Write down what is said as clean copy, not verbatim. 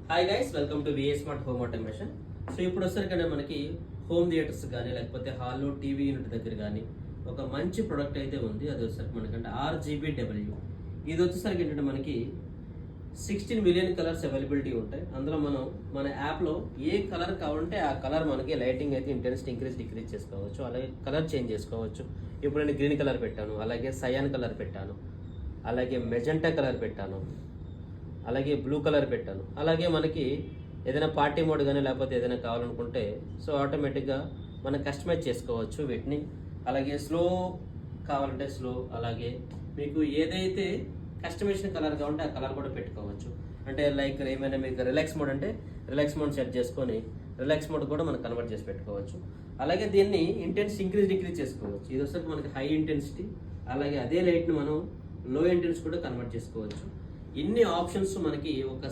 Hi guys, welcome to VA smart home automation. So ఇప్పుడు వచ్చేసరికి మనకి హోమ్ థియేటర్స్ కానీ లేకపోతే హాల్లో టీవీ యూనిట్ దగ్గర కానీ ఒక మంచి ప్రోడక్ట్ అయితే ఉంది. అది వచ్చేసరికి మనకంటే RGBW. ఇది వచ్చేసరికి ఏంటంటే మనకి 16 మిలియన్ కలర్స్ అవైలబిలిటీ ఉంటాయి. అందులో మనం మన యాప్లో ఏ కలర్ కావాలంటే ఆ కలర్ మనకి లైటింగ్ అయితే ఇంటెన్సిటీ ఇంక్రీజ్ డిక్రీజ్ చేసుకోవచ్చు, అలాగే కలర్ చేంజ్ చేసుకోవచ్చు. ఇప్పుడు నేను గ్రీన్ కలర్ పెట్టాను, అలాగే సయాన్ కలర్ పెట్టాను, అలాగే మెజెంటా కలర్ పెట్టాను, అలాగే బ్లూ కలర్ పెట్టాను. అలాగే మనకి ఏదైనా పార్టీ మోడ్ కానీ లేకపోతే ఏదైనా కావాలనుకుంటే సో ఆటోమేటిక్గా మనం కస్టమైజ్ చేసుకోవచ్చు వీటిని. అలాగే స్లో కావాలంటే స్లో, అలాగే మీకు ఏదైతే కస్టమైజేషన్ కలర్ కావాలంటే ఆ కలర్ కూడా పెట్టుకోవచ్చు. అంటే లైక్ ఏమైనా మీకు రిలాక్స్ మోడ్ అంటే రిలాక్స్ మోడ్ సెట్ చేసుకొని రిలాక్స్ మోడ్ కూడా మనం కన్వర్ట్ చేసి పెట్టుకోవచ్చు. అలాగే దీన్ని ఇంటెన్సిటీ ఇంక్రీజ్ డిక్రీజ్ చేసుకోవచ్చు. ఇది వచ్చేసరికి మనకి హై ఇంటెన్సిటీ, అలాగే అదే లైట్ని మనం లో ఇంటెన్సిటీ కూడా కన్వర్ట్ చేసుకోవచ్చు. ఇన్ని ఆప్షన్స్ మనకి ఒక